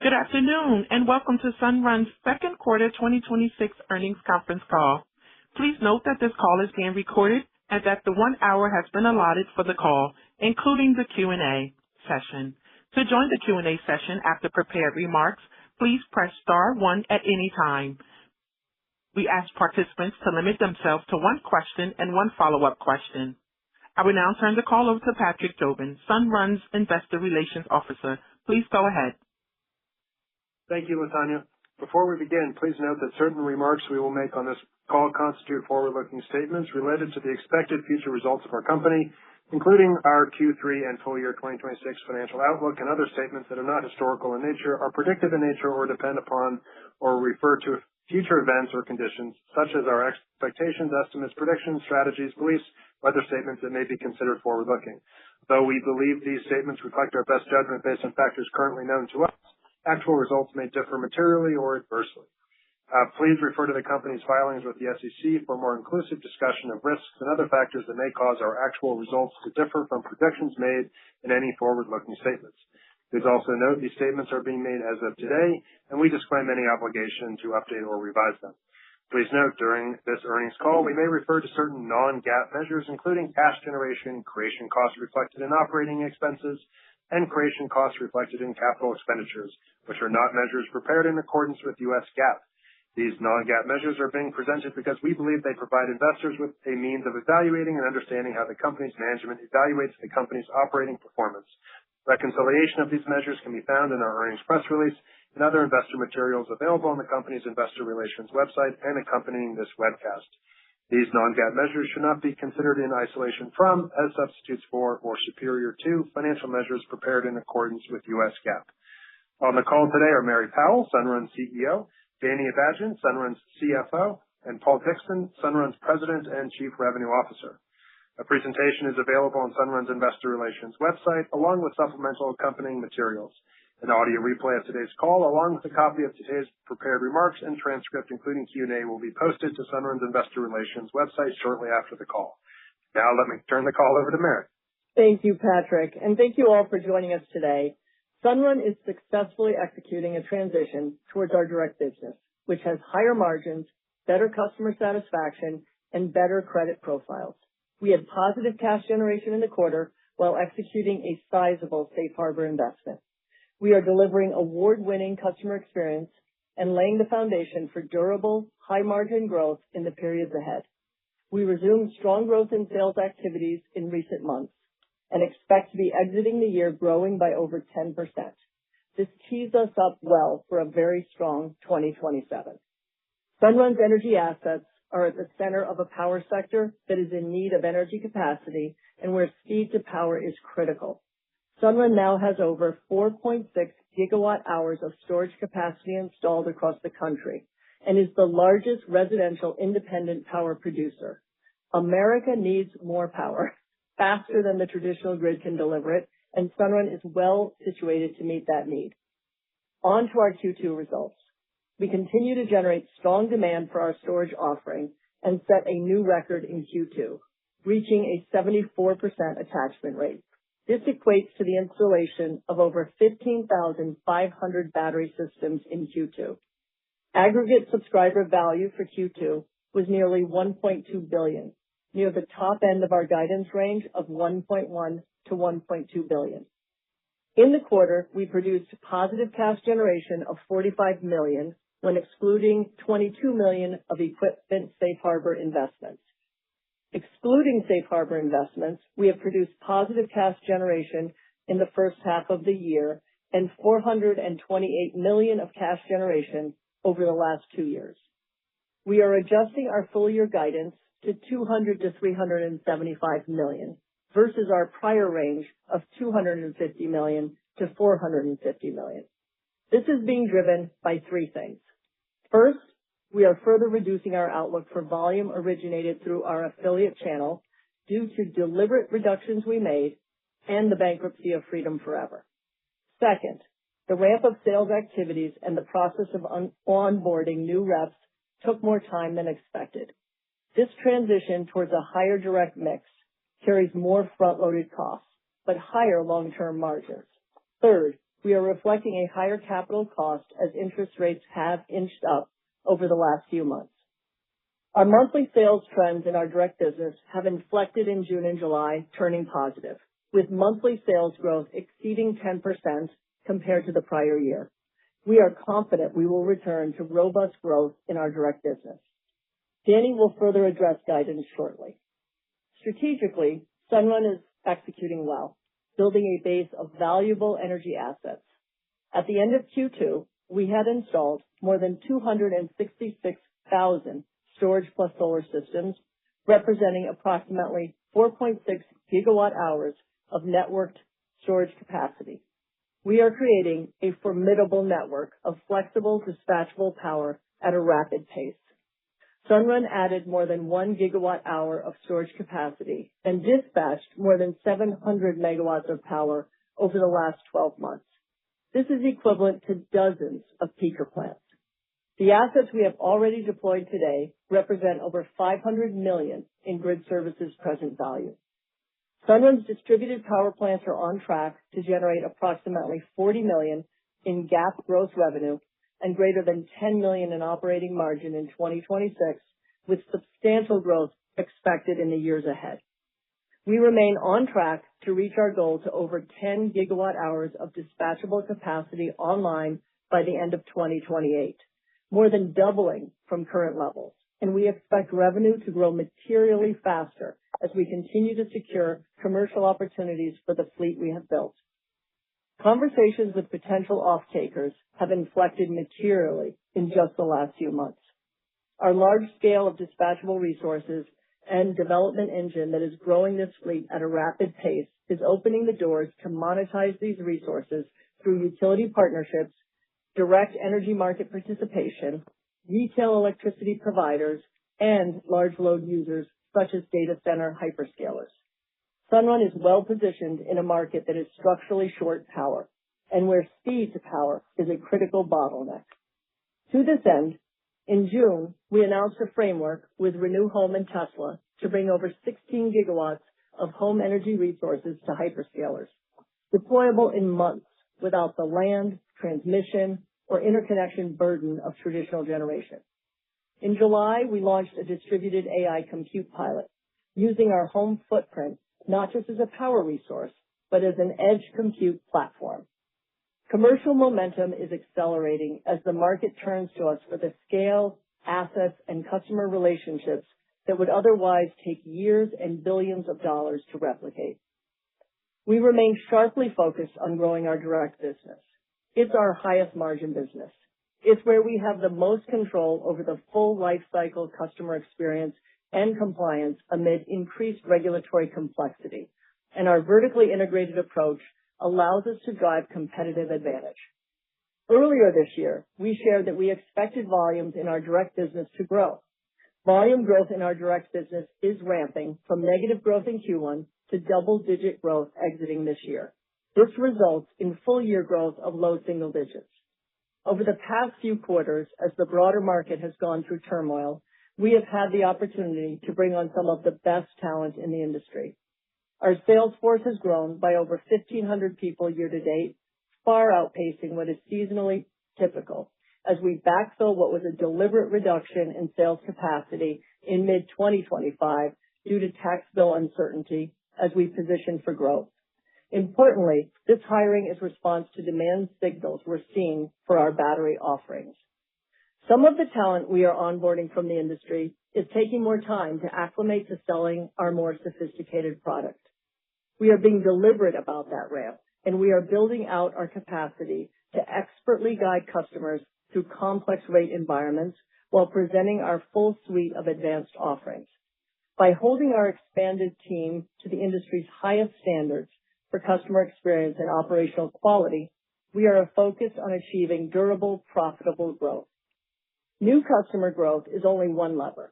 Good afternoon, and welcome to Sunrun's second quarter 2026 earnings conference call. Please note that this call is being recorded and that the 1 hour has been allotted for the call, including the Q&A session. To join the Q&A session after prepared remarks, please press star 1 at any time. We ask participants to limit themselves to 1 question and 1 follow-up question. I will now turn the call over to Patrick Jobin, Sunrun's Investor Relations Officer. Please go ahead. Thank you, Latanya. Before we begin, please note that certain remarks we will make on this call constitute forward-looking statements related to the expected future results of our company, including our Q3 and full year 2026 financial outlook, and other statements that are not historical in nature, are predictive in nature, or depend upon or refer to future events or conditions, such as our expectations, estimates, predictions, strategies, beliefs, or other statements that may be considered forward-looking. Though we believe these statements reflect our best judgment based on factors currently known to us, actual results may differ materially or adversely. Please refer to the company's filings with the SEC for a more inclusive discussion of risks and other factors that may cause our actual results to differ from predictions made in any forward-looking statements. Please also note these statements are being made as of today, and we disclaim any obligation to update or revise them. Please note, during this earnings call, we may refer to certain non-GAAP measures, including cash generation, creation costs reflected in operating expenses, and creation costs reflected in capital expenditures, which are not measures prepared in accordance with U.S. GAAP. These non-GAAP measures are being presented because we believe they provide investors with a means of evaluating and understanding how the company's management evaluates the company's operating performance. Reconciliation of these measures can be found in our earnings press release and other investor materials available on the company's investor relations website and accompanying this webcast. These non-GAAP measures should not be considered in isolation from, as substitutes for, or superior to financial measures prepared in accordance with U.S. GAAP. On the call today are Mary Powell, Sunrun's CEO, Danny Abajian, Sunrun's CFO, and Paul Dickson, Sunrun's President and Chief Revenue Officer. A presentation is available on Sunrun's investor relations website, along with supplemental accompanying materials. An audio replay of today's call, along with a copy of today's prepared remarks and transcript, including Q&A, will be posted to Sunrun's investor relations website shortly after the call. Now let me turn the call over to Mary. Thank you, Patrick, and thank you all for joining us today. Sunrun is successfully executing a transition towards our direct business, which has higher margins, better customer satisfaction, and better credit profiles. We had positive cash generation in the quarter while executing a sizable safe harbor investment. We are delivering award-winning customer experience and laying the foundation for durable, high-margin growth in the periods ahead. We resumed strong growth in sales activities in recent months and expect to be exiting the year growing by over 10%. This tees us up well for a very strong 2027. Sunrun's energy assets are at the center of a power sector that is in need of energy capacity and where speed to power is critical. Sunrun now has over 4.6 gigawatt hours of storage capacity installed across the country and is the largest residential independent power producer. America needs more power, faster than the traditional grid can deliver it, and Sunrun is well situated to meet that need. On to our Q2 results. We continue to generate strong demand for our storage offering and set a new record in Q2, reaching a 74% attachment rate. This equates to the installation of over 15,500 battery systems in Q2. Aggregate subscriber value for Q2 was nearly $1.2 billion, near the top end of our guidance range of $1.1 to $1.2 billion. In the quarter, we produced positive cash generation of $45 million when excluding $22 million of equipment safe harbor investments. Excluding safe harbor investments, we have produced positive cash generation in the first half of the year and $428 million of cash generation over the last 2 years. We are adjusting our full year guidance to $200 to $375 million versus our prior range of $250 million to $450 million. This is being driven by 3 things. First, we are further reducing our outlook for volume originated through our affiliate channel due to deliberate reductions we made and the bankruptcy of Freedom Forever. Second, the ramp of sales activities and the process of onboarding new reps took more time than expected. This transition towards a higher direct mix carries more front-loaded costs, but higher long-term margins. Third, we are reflecting a higher capital cost as interest rates have inched up over the last few months. Our monthly sales trends in our direct business have inflected in June and July, turning positive, with monthly sales growth exceeding 10% compared to the prior year. We are confident we will return to robust growth in our direct business. Danny will further address guidance shortly. Strategically, Sunrun is executing well, building a base of valuable energy assets. At the end of Q2, we had installed more than 266,000 storage plus solar systems, representing approximately 4.6 gigawatt hours of networked storage capacity. We are creating a formidable network of flexible, dispatchable power at a rapid pace. Sunrun added more than 1 gigawatt hour of storage capacity and dispatched more than 700 megawatts of power over the last 12 months. This is equivalent to dozens of peaker plants. The assets we have already deployed today represent over $500 million in grid services present value. Sunrun's distributed power plants are on track to generate approximately $40 million in GAAP gross revenue and greater than $10 million in operating margin in 2026, with substantial growth expected in the years ahead. We remain on track to reach our goal to over 10 gigawatt hours of dispatchable capacity online by the end of 2028, more than doubling from current levels, and we expect revenue to grow materially faster as we continue to secure commercial opportunities for the fleet we have built. Conversations with potential off-takers have inflected materially in just the last few months. Our large scale of dispatchable resources and development engine that is growing this fleet at a rapid pace is opening the doors to monetize these resources through utility partnerships, direct energy market participation, retail electricity providers, and large load users such as data center hyperscalers. Sunrun is well positioned in a market that is structurally short power and where speed to power is a critical bottleneck. To this end, in June, we announced a framework with Renew Home and Tesla to bring over 16 gigawatts of home energy resources to hyperscalers, deployable in months without the land, transmission, or interconnection burden of traditional generation. In July, we launched a distributed AI compute pilot, using our home footprint not just as a power resource, but as an edge compute platform. Commercial momentum is accelerating as the market turns to us for the scale, assets, and customer relationships that would otherwise take years and billions of dollars to replicate. We remain sharply focused on growing our direct business. It's our highest margin business. It's where we have the most control over the full life cycle customer experience and compliance amid increased regulatory complexity, and our vertically integrated approach allows us to drive competitive advantage. Earlier this year, we shared that we expected volumes in our direct business to grow. Volume growth in our direct business is ramping from negative growth in Q1 to double-digit growth exiting this year. This results in full-year growth of low single digits. Over the past few quarters, as the broader market has gone through turmoil, we have had the opportunity to bring on some of the best talent in the industry. Our sales force has grown by over 1,500 people year to date, far outpacing what is seasonally typical, as we backfill what was a deliberate reduction in sales capacity in mid-2025 due to tax bill uncertainty as we position for growth. Importantly, this hiring is response to demand signals we're seeing for our battery offerings. Some of the talent we are onboarding from the industry is taking more time to acclimate to selling our more sophisticated product. We are being deliberate about that ramp, and we are building out our capacity to expertly guide customers through complex rate environments while presenting our full suite of advanced offerings. By holding our expanded team to the industry's highest standards for customer experience and operational quality, we are focused on achieving durable, profitable growth. New customer growth is only one lever.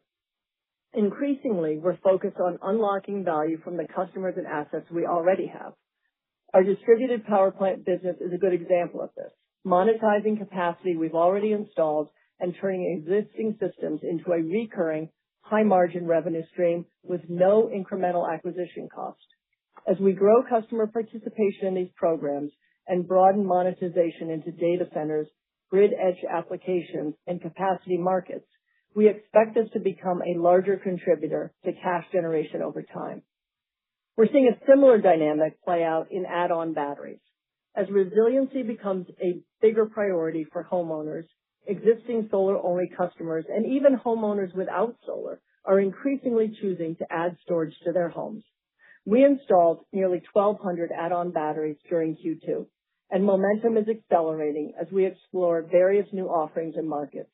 Increasingly, we're focused on unlocking value from the customers and assets we already have. Our distributed power plant business is a good example of this, monetizing capacity we've already installed and turning existing systems into a recurring, high-margin revenue stream with no incremental acquisition cost. As we grow customer participation in these programs and broaden monetization into data centers, grid edge applications, and capacity markets, we expect this to become a larger contributor to cash generation over time. We're seeing a similar dynamic play out in add-on batteries. As resiliency becomes a bigger priority for homeowners, existing solar-only customers, and even homeowners without solar are increasingly choosing to add storage to their homes. We installed nearly 1,200 add-on batteries during Q2, and momentum is accelerating as we explore various new offerings and markets.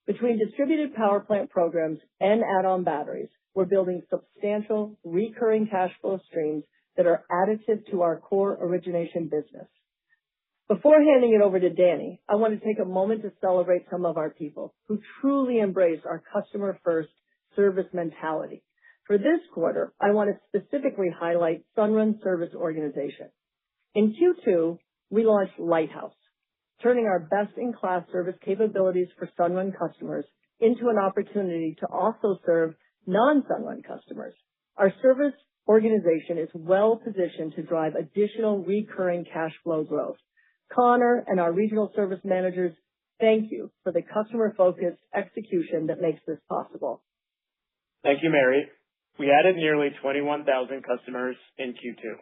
Between distributed power plant programs and add-on batteries, we're building substantial recurring cash flow streams that are additive to our core origination business. Before handing it over to Danny, I want to take a moment to celebrate some of our people who truly embrace our customer-first service mentality. For this quarter, I want to specifically highlight Sunrun Service Organization. In Q2, we launched Lighthouse, turning our best-in-class service capabilities for Sunrun customers into an opportunity to also serve non-Sunrun customers. Our service organization is well positioned to drive additional recurring cash flow growth. Connor and our regional service managers, thank you for the customer-focused execution that makes this possible. Thank you, Mary. We added nearly 21,000 customers in Q2,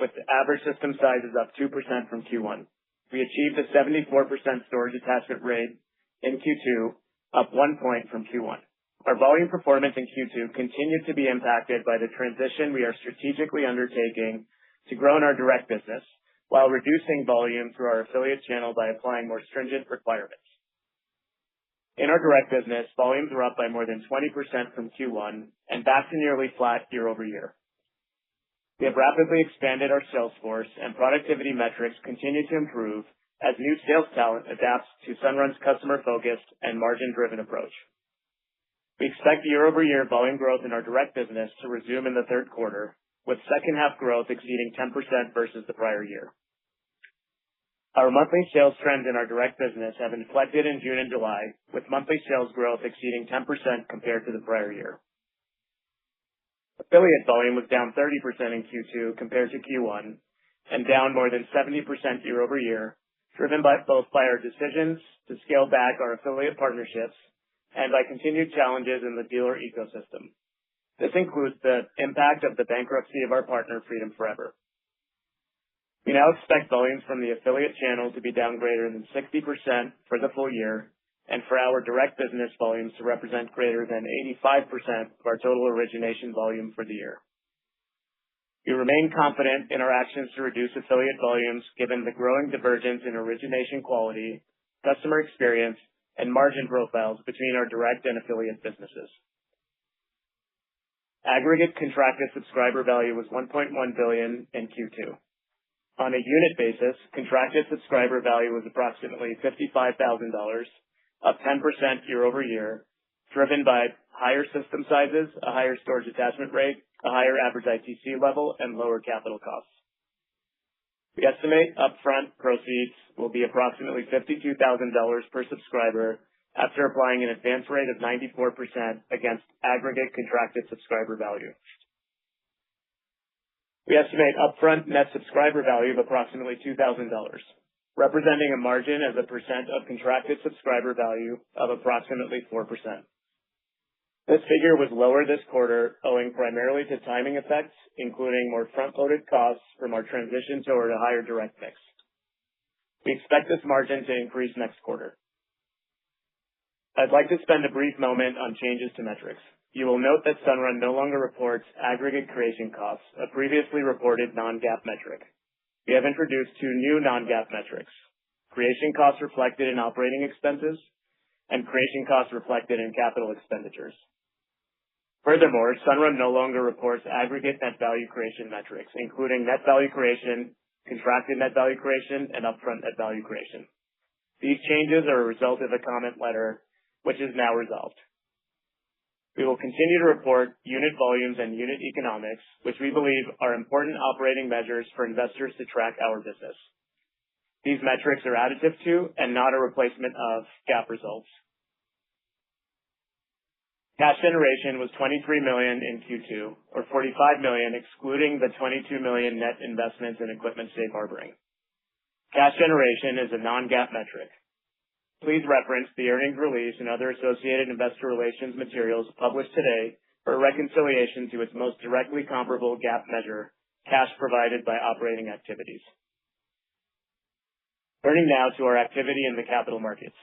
with the average system sizes up 2% from Q1. We achieved a 74% storage attachment rate in Q2, up 1 point from Q1. Our volume performance in Q2 continued to be impacted by the transition we are strategically undertaking to grow in our direct business, while reducing volume through our affiliate channel by applying more stringent requirements. In our direct business, volumes were up by more than 20% from Q1 and back to nearly flat year over year. We have rapidly expanded our sales force, and productivity metrics continue to improve as new sales talent adapts to Sunrun's customer-focused and margin-driven approach. We expect year-over-year volume growth in our direct business to resume in the third quarter, with second-half growth exceeding 10% versus the prior year. Our monthly sales trends in our direct business have inflected in June and July, with monthly sales growth exceeding 10% compared to the prior year. Affiliate volume was down 30% in Q2 compared to Q1, and down more than 70% year-over-year, driven by our decisions to scale back our affiliate partnerships and by continued challenges in the dealer ecosystem. This includes the impact of the bankruptcy of our partner, Freedom Forever. We now expect volumes from the affiliate channel to be down greater than 60% for the full year, and for our direct business volumes to represent greater than 85% of our total origination volume for the year. We remain confident in our actions to reduce affiliate volumes given the growing divergence in origination quality, customer experience, and margin profiles between our direct and affiliate businesses. Aggregate contracted subscriber value was $1.1 billion in Q2. On a unit basis, contracted subscriber value was approximately $55,000, up 10% year over year, driven by higher system sizes, a higher storage attachment rate, a higher average ITC level, and lower capital costs. We estimate upfront proceeds will be approximately $52,000 per subscriber after applying an advance rate of 94% against aggregate contracted subscriber value. We estimate upfront net subscriber value of approximately $2,000, representing a margin as a percent of contracted subscriber value of approximately 4%. This figure was lower this quarter, owing primarily to timing effects, including more front-loaded costs from our transition toward a higher direct mix. We expect this margin to increase next quarter. I'd like to spend a brief moment on changes to metrics. You will note that Sunrun no longer reports aggregate creation costs, a previously reported non-GAAP metric. We have introduced two new non-GAAP metrics: creation costs reflected in operating expenses and creation costs reflected in capital expenditures. Furthermore, Sunrun no longer reports aggregate net value creation metrics, including net value creation, contracted net value creation, and upfront net value creation. These changes are a result of a comment letter, which is now resolved. We will continue to report unit volumes and unit economics, which we believe are important operating measures for investors to track our business. These metrics are additive to and not a replacement of GAAP results. Cash generation was $23 million in Q2, or $45 million excluding the $22 million net investments in equipment safe harboring. Cash generation is a non-GAAP metric. Please reference the earnings release and other associated investor relations materials published today for a reconciliation to its most directly comparable GAAP measure, cash provided by operating activities. Turning now to our activity in the capital markets.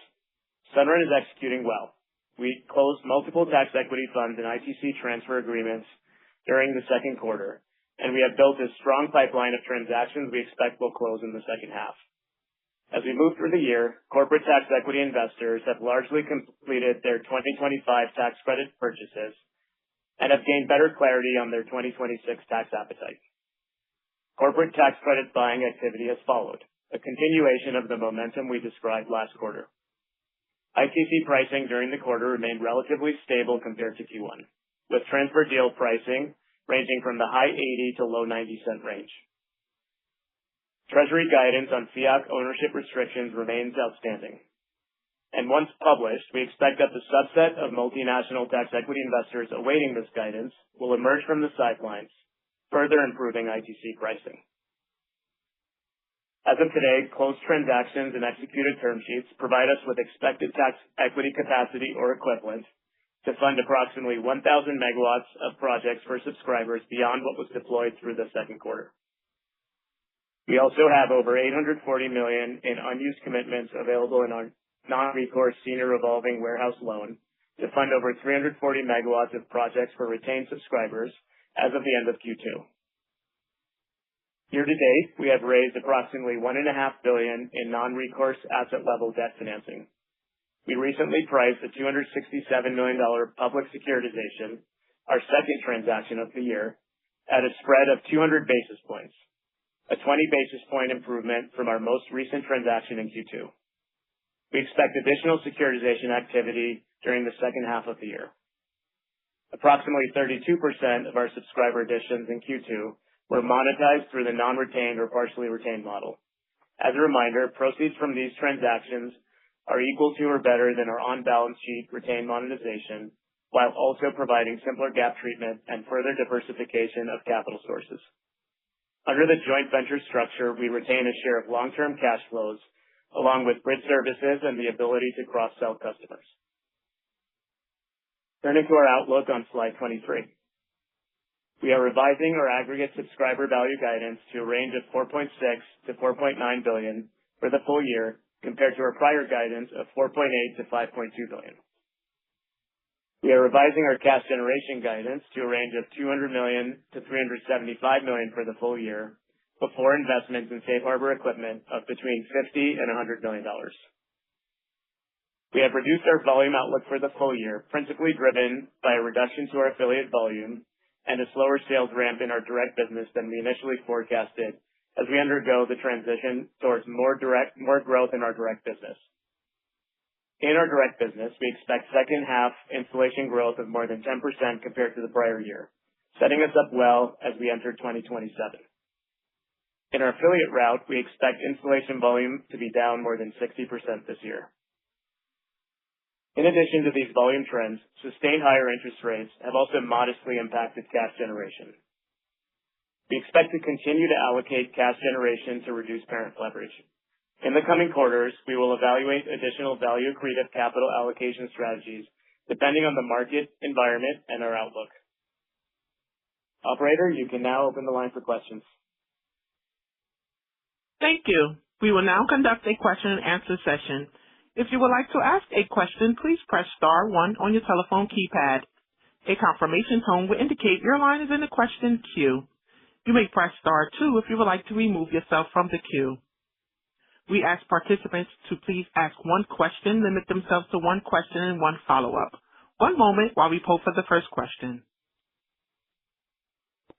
Sunrun is executing well. We closed multiple tax equity funds and ITC transfer agreements during the second quarter, and we have built a strong pipeline of transactions we expect will close in the second half. As we move through the year, corporate tax equity investors have largely completed their 2025 tax credit purchases and have gained better clarity on their 2026 tax appetite. Corporate tax credit buying activity has followed, a continuation of the momentum we described last quarter. ITC pricing during the quarter remained relatively stable compared to Q1, with transfer deal pricing ranging from the high 80 to low 90-cent range. Treasury guidance on FIAC ownership restrictions remains outstanding. And once published, we expect that the subset of multinational tax equity investors awaiting this guidance will emerge from the sidelines, further improving ITC pricing. As of today, closed transactions and executed term sheets provide us with expected tax equity capacity or equivalent to fund approximately 1,000 megawatts of projects for subscribers beyond what was deployed through the second quarter. We also have over $840 million in unused commitments available in our non-recourse senior revolving warehouse loan to fund over 340 megawatts of projects for retained subscribers as of the end of Q2. Year to date, we have raised approximately $1.5 billion in non-recourse asset level debt financing. We recently priced a $267 million public securitization, our second transaction of the year, at a spread of 200 basis points, a 20 basis point improvement from our most recent transaction in Q2. We expect additional securitization activity during the second half of the year. Approximately 32% of our subscriber additions in Q2 were monetized through the non-retained or partially retained model. As a reminder, proceeds from these transactions are equal to or better than our on-balance sheet retained monetization, while also providing simpler GAAP treatment and further diversification of capital sources. Under the joint venture structure, we retain a share of long-term cash flows, along with bridge services and the ability to cross-sell customers. Turning to our outlook on slide 23. We are revising our aggregate subscriber value guidance to a range of $4.6 to $4.9 billion for the full year, compared to our prior guidance of $4.8 to $5.2 billion. We are revising our cash generation guidance to a range of $200 million to $375 million for the full year, before investments in safe harbor equipment of between $50 and $100 million. We have reduced our volume outlook for the full year, principally driven by a reduction to our affiliate volume and a slower sales ramp in our direct business than we initially forecasted as we undergo the transition towards more growth in our direct business. In our direct business, we expect second half installation growth of more than 10% compared to the prior year, setting us up well as we enter 2027. In our affiliate route, we expect installation volume to be down more than 60% this year. In addition to these volume trends, sustained higher interest rates have also modestly impacted cash generation. We expect to continue to allocate cash generation to reduce parent leverage. In the coming quarters, we will evaluate additional value accretive capital allocation strategies depending on the market environment and our outlook. Operator, you can now open the line for questions. Thank you. We will now conduct a question and answer session. If you would like to ask a question, please press star 1 on your telephone keypad. A confirmation tone will indicate your line is in the question queue. You may press star 2 if you would like to remove yourself from the queue. We ask participants to please ask one question, limit themselves to one question and one follow-up. One moment while we poll for the first question.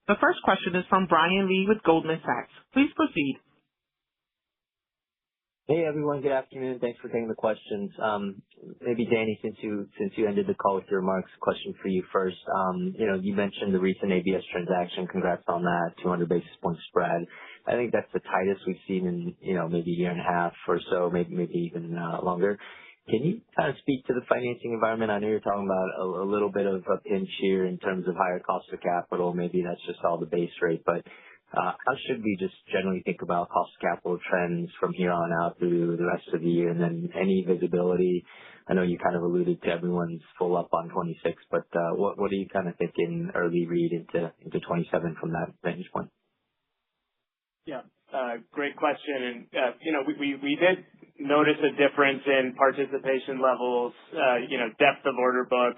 The first question is from Brian Lee with Goldman Sachs. Please proceed. Hey everyone, good afternoon. Thanks for taking the questions. Maybe Danny, since you ended the call with your remarks, question for you first. You mentioned the recent ABS transaction. Congrats on that, 200 basis point spread. I think that's the tightest we've seen in maybe a year and a half or so, maybe even longer. Can you kind of speak to the financing environment? I know you're talking about a little bit of a pinch here in terms of higher cost of capital. Maybe that's just all the base rate, but how should we just generally think about cost of capital trends from here on out through the rest of the year? And then any visibility? I know you kind of alluded to everyone's full up on 26, but what are you kind of thinking early read into 27 from that vantage point? Yeah, great question. And, we did notice a difference in participation levels, depth of order book.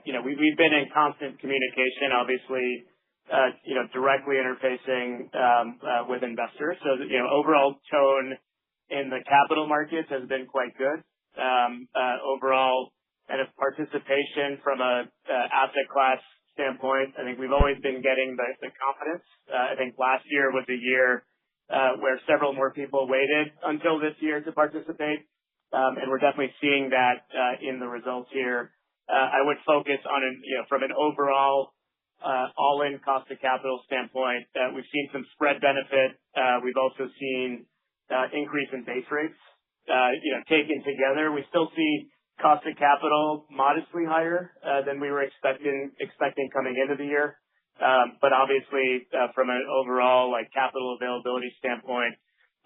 We've been in constant communication, obviously, directly interfacing with investors. So, overall tone in the capital markets has been quite good. Overall kind of participation from a asset class standpoint, I think we've always been getting the confidence. I think last year was a year where several more people waited until this year to participate. And we're definitely seeing that in the results here. I would focus on from an overall all-in cost of capital standpoint, we've seen some spread benefit. We've also seen increase in base rates. Taken together, we still see cost of capital modestly higher than we were expecting coming into the year. But obviously, from an overall capital availability standpoint,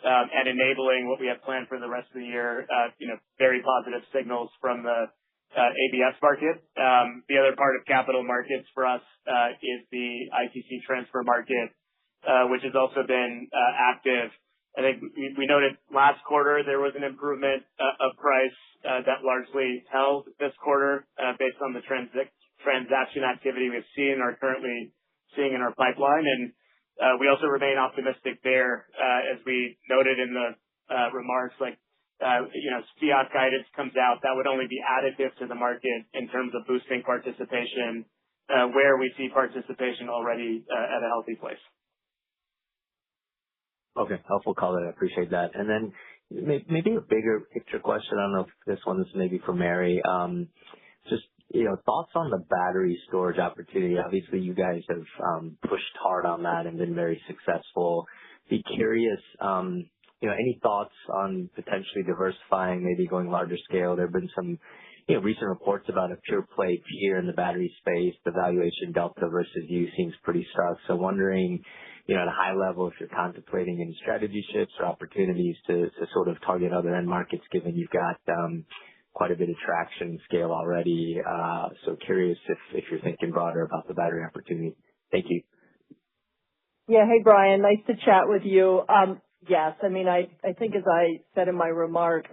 and enabling what we have planned for the rest of the year, very positive signals from the ABS market. The other part of capital markets for us is the ITC transfer market, which has also been active. I think we noted last quarter there was an improvement of price that largely held this quarter based on the transaction activity we've seen or currently seeing in our pipeline. And we also remain optimistic there, as we noted in the remarks, fiat guidance comes out, that would only be additive to the market in terms of boosting participation, where we see participation already at a healthy place. Okay, helpful color. I appreciate that. And then maybe a bigger picture question. I don't know if this one is maybe for Mary. Just thoughts on the battery storage opportunity. Obviously, you guys have pushed hard on that and been very successful. Be curious, any thoughts on potentially diversifying, maybe going larger scale? There have been some recent reports about a pure play peer in the battery space. The valuation delta versus you seems pretty stark. So wondering, at a high level, if you're contemplating any strategy shifts or opportunities to sort of target other end markets, given you've got quite a bit of traction scale already. So curious if you're thinking broader about the battery opportunity. Thank you. Yeah. Hey, Brian. Nice to chat with you. Yes. I mean, I think as I said in my remarks,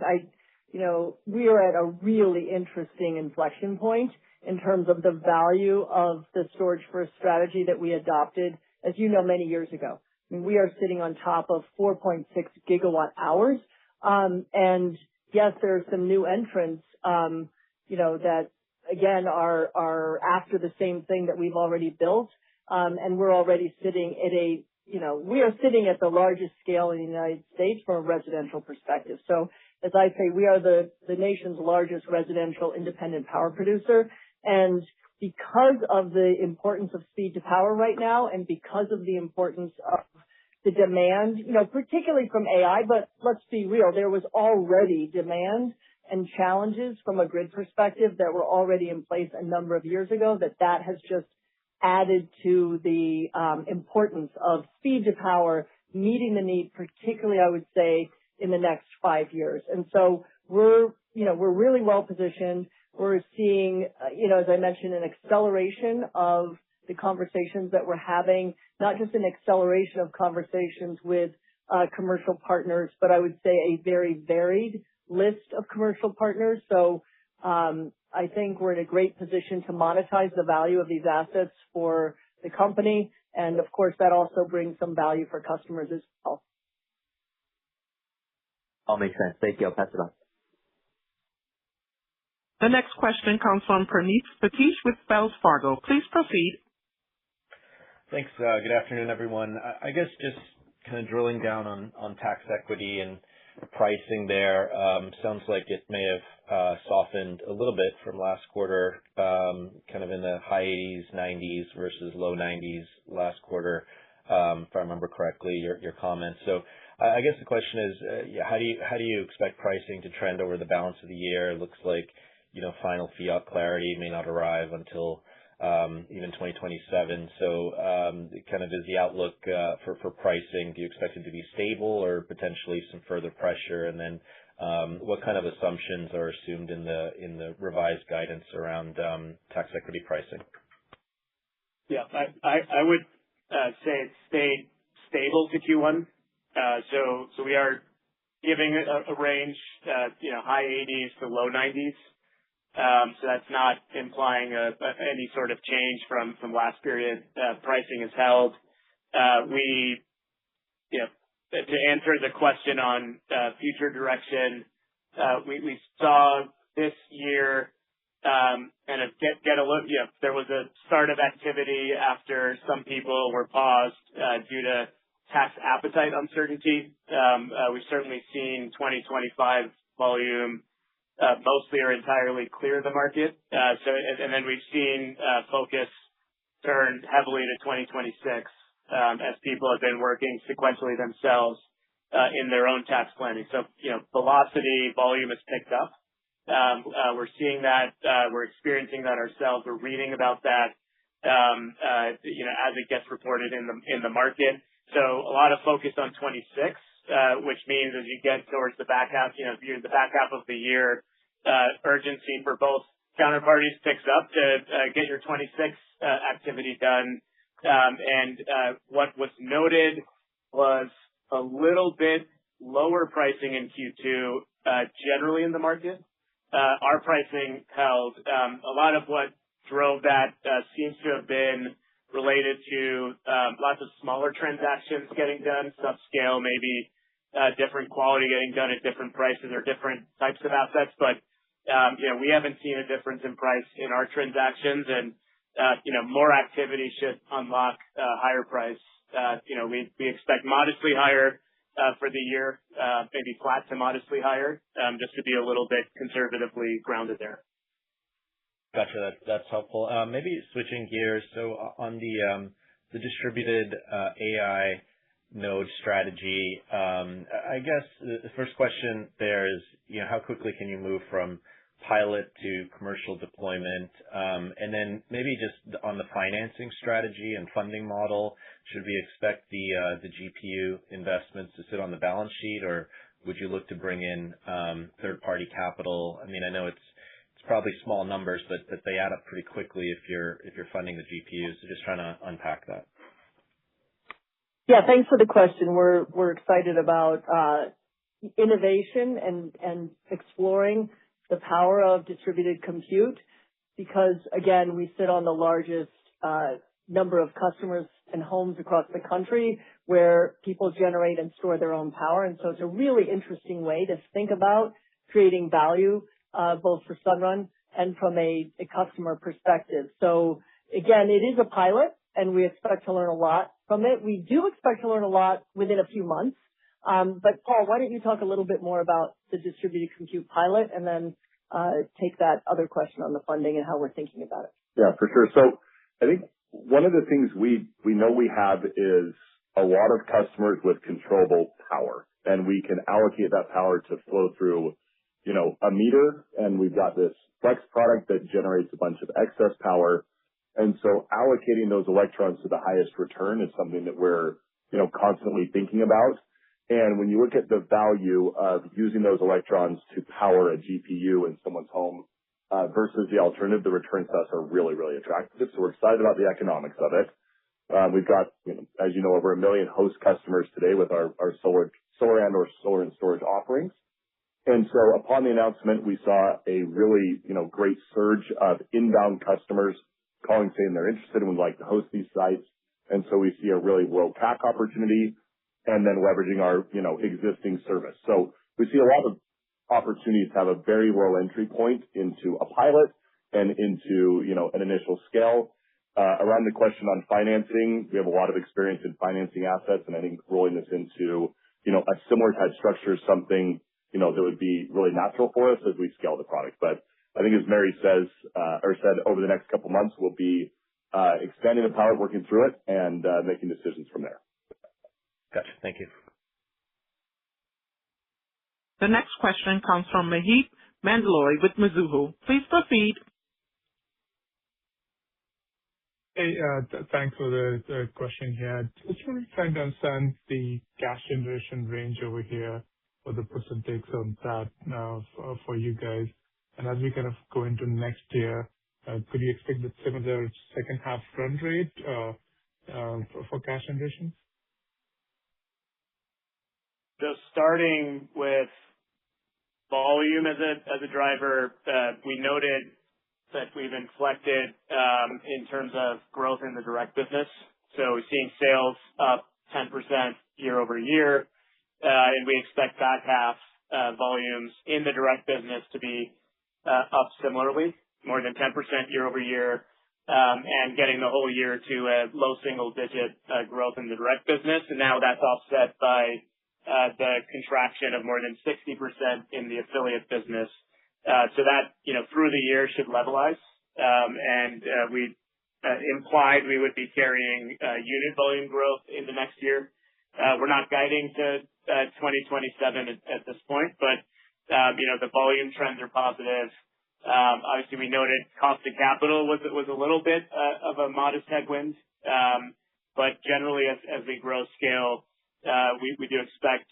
we are at a really interesting inflection point in terms of the value of the storage first strategy that we adopted, as you know, many years ago. I mean, we are sitting on top of 4.6 gigawatt hours. And yes, there are some new entrants, that again are after the same thing that we've already built. And we're already sitting at we are sitting at the largest scale in the United States from a residential perspective. So as I say, we are the nation's largest residential independent power producer. And because of the importance of speed to power right now, and because of the importance of the demand, particularly from AI, but let's be real, there was already demand and challenges from a grid perspective that were already in place a number of years ago, that has just added to the importance of speed to power, meeting the need, particularly, I would say, in the next 5 years. And so we're really well positioned. We're seeing, as I mentioned, an acceleration of the conversations that we're having, not just an acceleration of conversations with commercial partners, but I would say a very varied list of commercial partners. So I think we're in a great position to monetize the value of these assets for the company. And of course, that also brings some value for customers as well. All makes sense. Thank you. I'll pass it on. The next question comes from Praneeth Satish with Wells Fargo. Please proceed. Thanks. Good afternoon, everyone. I guess just kind of drilling down on tax equity and pricing there. Sounds like it may have softened a little bit from last quarter, kind of in the high 80s, 90s versus low 90s last quarter, if I remember correctly, your comments. So I guess the question is, how do you expect pricing to trend over the balance of the year? It looks like final fiat clarity may not arrive until even 2027. So kind of is the outlook for pricing, do you expect it to be stable or potentially some further pressure? And then what kind of assumptions are assumed in the revised guidance around tax equity pricing? Yeah, I would say it stayed stable to Q1. So we are giving a range, high 80s to low 90s. So that's not implying any sort of change from last period. Pricing is held. To answer the question on future direction, we saw this year kind of get a look. There was a start of activity after some people were paused due to tax appetite uncertainty. We've certainly seen 2025 volume mostly or entirely clear the market. And then we've seen focus turn heavily to 2026 as people have been working sequentially themselves in their own tax planning. So, velocity, volume has picked up. We're seeing that. We're experiencing that ourselves. We're reading about that, as it gets reported in the market. So a lot of focus on 26, which means as you get towards the back half, the back half of the year, urgency for both counterparties picks up to get your 26 activity done. And what was noted was a little bit lower pricing in Q2 generally in the market. Our pricing held. A lot of what drove that seems to have been related to lots of smaller transactions getting done, subscale, maybe different quality getting done at different prices or different types of assets. But, we haven't seen a difference in price in our transactions, and, more activity should unlock higher price. We expect modestly higher for the year, maybe flat to modestly higher, just to be a little bit conservatively grounded there. Gotcha. That's helpful. Maybe switching gears. So on the distributed AI node strategy, I guess the first question there is, how quickly can you move from pilot to commercial deployment? And then maybe just on the financing strategy and funding model, should we expect the GPU investments to sit on the balance sheet, or would you look to bring in third-party capital? I mean, I know it's probably small numbers, but they add up pretty quickly if you're funding the GPUs. So just trying to unpack that. Yeah, thanks for the question. We're excited about innovation and exploring the power of distributed compute because, again, we sit on the largest number of customers and homes across the country where people generate and store their own power. And so it's a really interesting way to think about creating value both for Sunrun and from a customer perspective. So again, it is a pilot and we expect to learn a lot from it. We do expect to learn a lot within a few months. But Paul, why don't you talk a little bit more about the distributed compute pilot and then take that other question on the funding and how we're thinking about it. Yeah, for sure. So I think one of the things we know we have is a lot of customers with controllable power, and we can allocate that power to flow through a meter, and we've got this flex product that generates a bunch of excess power. And so allocating those electrons to the highest return is something that we're, constantly thinking about. And when you look at the value of using those electrons to power a GPU in someone's home versus the alternative, the returns to us are really, really attractive. So we're excited about the economics of it. We've got, as you know, over 1 million host customers today with our solar and/or solar and storage offerings. And so upon the announcement, we saw a really, great surge of inbound customers calling saying they're interested and would like to host these sites. And so we see a really low CAC opportunity and then leveraging our, existing service. So we see a lot of opportunities to have a very low entry point into a pilot and into, an initial scale. Around the question on financing, we have a lot of experience in financing assets, and I think rolling this into, a similar type structure is something that would be really natural for us as we scale the product. But I think as Mary said over the next couple of months, we'll be expanding the pilot, working through it, and making decisions from there. Gotcha. Thank you. The next question comes from Maheep Mandloi with Mizuho. Please proceed. Hey, thanks for the question here. Just want to try to understand the cash generation range over here or the percentage on that for you guys. As we kind of go into next year, could you expect the similar second half run rate for cash generation? So starting with volume as a driver, we noted that we've inflected in terms of growth in the direct business. So we're seeing sales up 10% year over year, and we expect back half volumes in the direct business to be up similarly, more than 10% year over year, and getting the whole year to a low single-digit growth in the direct business. And now that's offset by the contraction of more than 60% in the affiliate business. So that, through the year should levelize. And we implied we would be carrying unit volume growth into next year. We're not guiding to 2027 at this point, but the volume trends are positive. Obviously, we noted cost of capital was a little bit of a modest headwind, but generally, as we grow scale, we do expect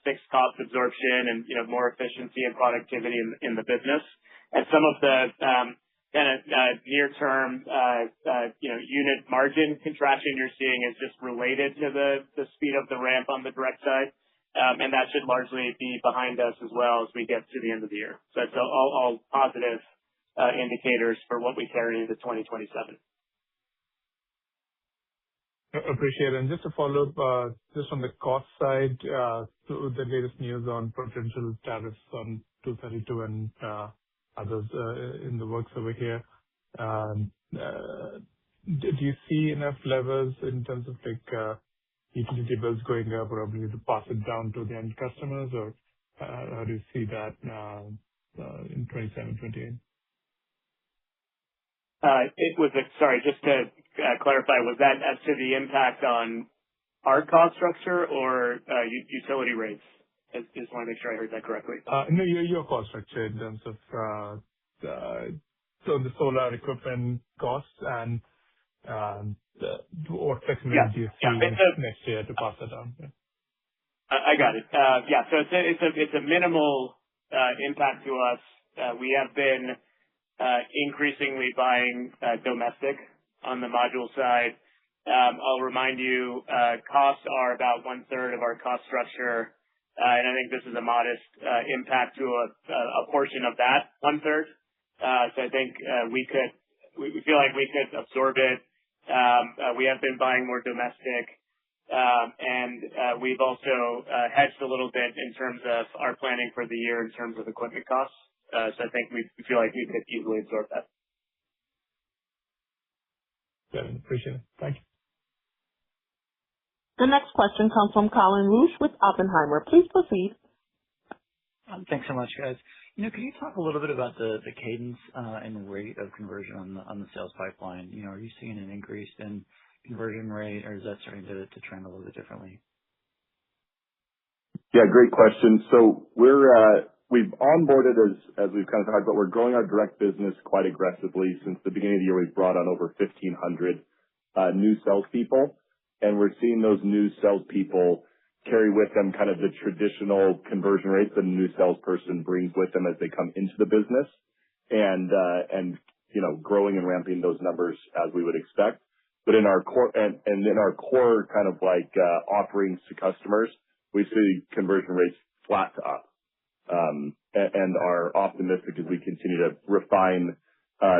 fixed cost absorption and more efficiency and productivity in the business. And some of the kind of near term unit margin contraction you're seeing is just related to the speed of the ramp on the direct side. And that should largely be behind us as well as we get to the end of the year. So it's all positive indicators for what we carry into 2027. Appreciate it. And just to follow up, just on the cost side, the latest news on potential tariffs on 232 and others in the works over here. Do you see enough levers in terms of utility bills going up, or ability to pass it down to the end customers, or how do you see that in 27, 28? Sorry, just to clarify, was that as to the impact on our cost structure or utility rates? I just want to make sure I heard that correctly. No, your cost structure in terms of the solar equipment costs and what flexibility do you see next year to pass that on? Yeah. I got it. So it's a minimal impact to us. We have been increasingly buying domestic on the module side. I'll remind you, costs are about 1/3 of our cost structure, and I think this is a modest impact to a portion of that 1/3. So I think we feel like we could absorb it. We have been buying more domestic, and we've also hedged a little bit in terms of our planning for the year in terms of equipment costs. So I think we feel like we could easily absorb that. Good. Appreciate it. Thank you. The next question comes from Colin Rusch with Oppenheimer. Please proceed. Thanks so much, guys. Could you talk a little bit about the cadence and rate of conversion on the sales pipeline? Are you seeing an increase in conversion rate, or is that starting to trend a little bit differently? Yeah, great question. So we've onboarded, as we've kind of talked about, we're growing our direct business quite aggressively. Since the beginning of the year, we've brought on over 1,500 new salespeople, and we're seeing those new salespeople carry with them kind of the traditional conversion rates that a new salesperson brings with them as they come into the business, and growing and ramping those numbers as we would expect. But in our core and in our core kind of offerings to customers, we see conversion rates flat to up, and are optimistic as we continue to refine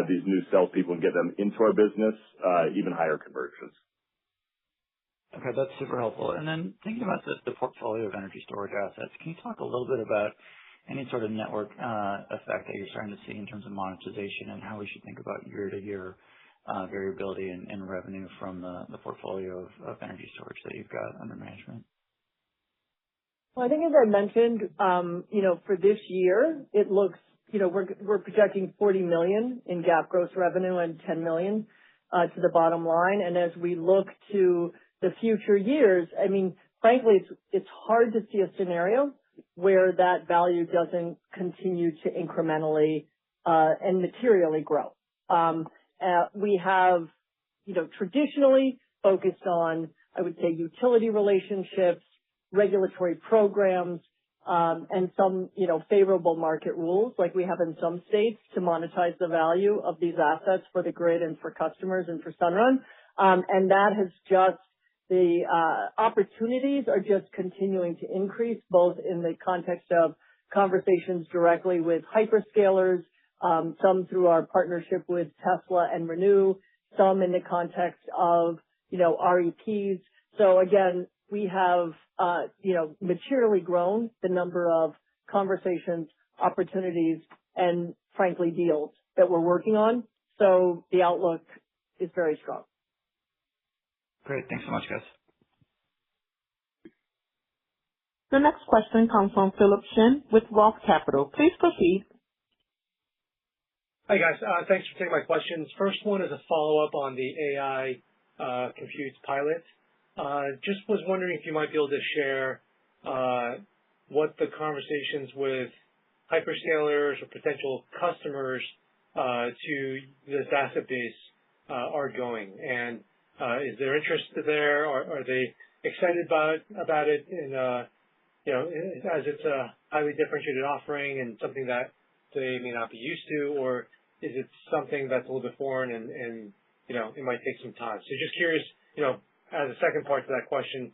these new salespeople and get them into our business, even higher conversions. Okay, that's super helpful. And then thinking about the portfolio of energy storage assets, can you talk a little bit about any sort of network effect that you're starting to see in terms of monetization, and how we should think about year-to-year variability and revenue from the portfolio of energy storage that you've got under management? Well, I think as I mentioned, for this year, it looks, we're projecting $40 million in GAAP gross revenue and $10 million to the bottom line. And as we look to the future years, I mean, frankly, it's hard to see a scenario where that value doesn't continue to incrementally and materially grow. We have, traditionally focused on, I would say, utility relationships, regulatory programs, and some, favorable market rules like we have in some states to monetize the value of these assets for the grid and for customers and for Sunrun. And that has just, the opportunities are just continuing to increase, both in the context of conversations directly with hyperscalers, some through our partnership with Tesla and Renew, some in the context of, REPs. So again, we have, materially grown the number of conversations, opportunities, and frankly, deals that we're working on. So the outlook is very strong. Great. Thanks so much, guys. The next question comes from Philip Shen with Roth Capital. Please proceed. Hi, guys. Thanks for taking my questions. First one is a follow-up on the AI compute pilot. Just was wondering if you might be able to share what the conversations with hyperscalers or potential customers to this asset base are going. And is there interest there? Are they excited about it? And as it's a highly differentiated offering and something that they may not be used to, or is it something that's a little bit foreign and it might take some time? So just curious, as a second part to that question,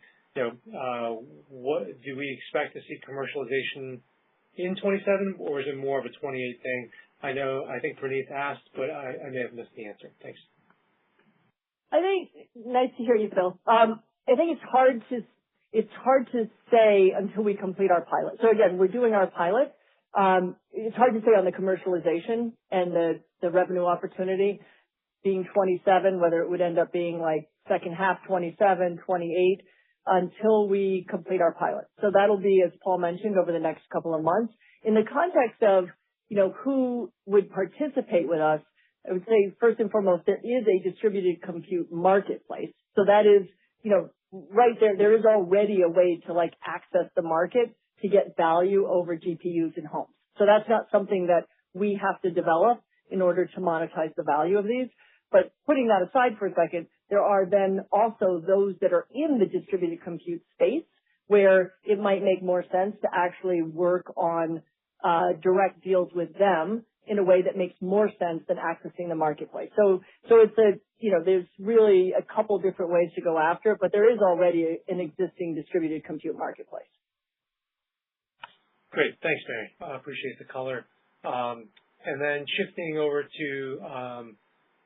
what do we expect to see commercialization in 27, or is it more of a 28 thing? I think Praneeth asked, but I may have missed the answer. Thanks. Nice to hear you, Phil. I think it's hard to say until we complete our pilot. So again, we're doing our pilot. It's hard to say on the commercialization and the revenue opportunity being 27, whether it would end up being like second half 27, 28, until we complete our pilot. So that'll be, as Paul mentioned, over the next couple of months. In the context of, who would participate with us, I would say first and foremost, there is a distributed compute marketplace. So that is, right there is already a way to access the market to get value over GPUs in homes. So that's not something that we have to develop in order to monetize the value of these. But putting that aside for a second, there are then also those that are in the distributed compute space where it might make more sense to actually work on direct deals with them in a way that makes more sense than accessing the marketplace. So it's there's really a couple different ways to go after it, but there is already an existing distributed compute marketplace. Great. Thanks, Mary. I appreciate the color. And then shifting over to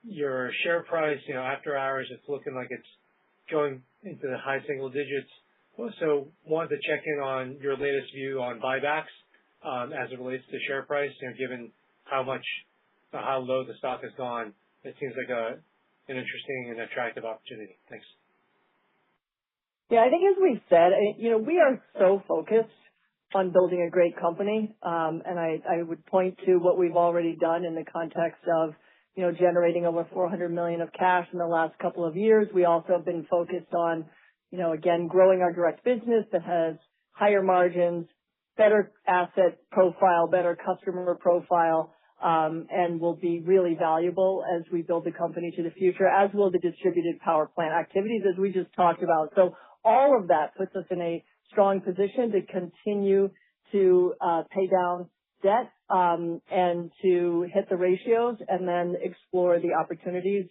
your share price, after hours, it's looking like it's going into the high single digits. So wanted to check in on your latest view on buybacks as it relates to share price, given how low the stock has gone. It seems like an interesting and attractive opportunity. Thanks. Yeah, I think as we've said, we are so focused on building a great company. And I would point to what we've already done in the context of, generating over $400 million of cash in the last couple of years. We also have been focused on, again, growing our direct business that has higher margins, better asset profile, better customer profile, and will be really valuable as we build the company to the future, as will the distributed power plant activities, as we just talked about. So all of that puts us in a strong position to continue to pay down debt and to hit the ratios and then explore the opportunities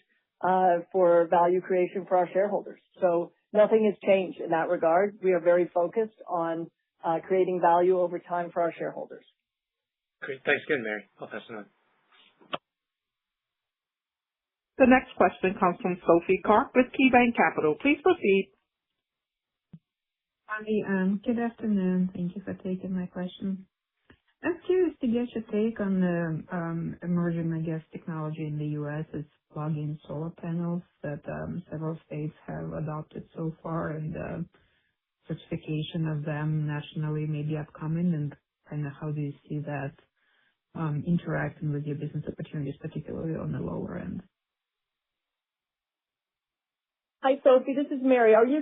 for value creation for our shareholders. So nothing has changed in that regard. We are very focused on creating value over time for our shareholders. Great. Thanks again, Mary. I'll pass it on. The next question comes from Sophie Karp with KeyBanc Capital. Please proceed. Hi, good afternoon. Thank you for taking my question. I'm curious to get your take on the emerging, technology in the U.S. It's plug-in solar panels that several states have adopted so far, and certification of them nationally may be upcoming, and kind of how do you see that interacting with your business opportunities, particularly on the lower end? Hi, Sophie. This is Mary. Are you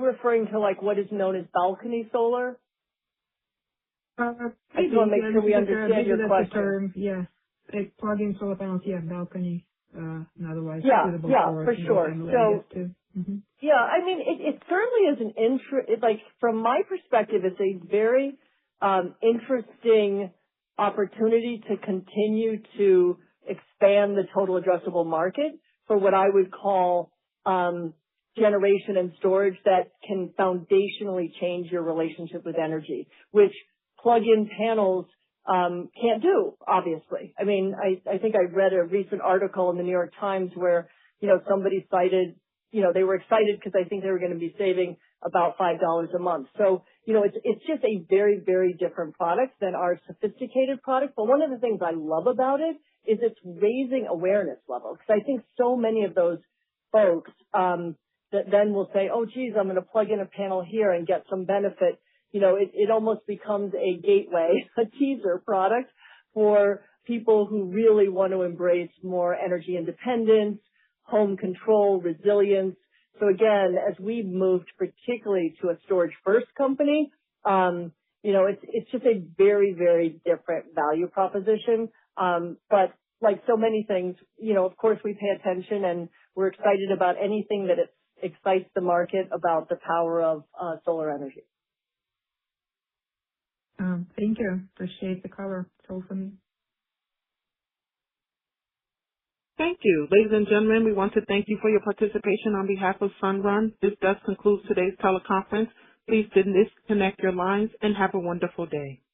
referring to what is known as balcony solar? I just want to make sure we understand your question. Yeah. Plug-in solar panels, balcony. an otherwise Yeah, suitable yeah, for for sure. single-family, So, I guess, too. yeah, I mean, it certainly is like, from my perspective, it's a very interesting opportunity to continue to expand the total addressable market for what I would call generation and storage that can foundationally change your relationship with energy, which plug-in panels can't do, obviously. I mean, I think I read a recent article in the New York Times where, somebody cited, they were excited because I think they were going to be saving about $5 a month. So, it's just a very, very different product than our sophisticated product. But one of the things I love about it is it's raising awareness level. Because I think so many of those folks that then will say, oh, geez, I'm going to plug in a panel here and get some benefit. It almost becomes a gateway, a teaser product for people who really want to embrace more energy independence, home control, resilience. So again, as we've moved particularly to a storage first company, it's just a very, very different value proposition. But like so many things, of course we pay attention and we're excited about anything that excites the market about the power of solar energy. Thank you. Appreciate the cover. That's all for me. Thank you. Ladies and gentlemen, we want to thank you for your participation on behalf of Sunrun. This does conclude today's teleconference. Please disconnect your lines and have a wonderful day.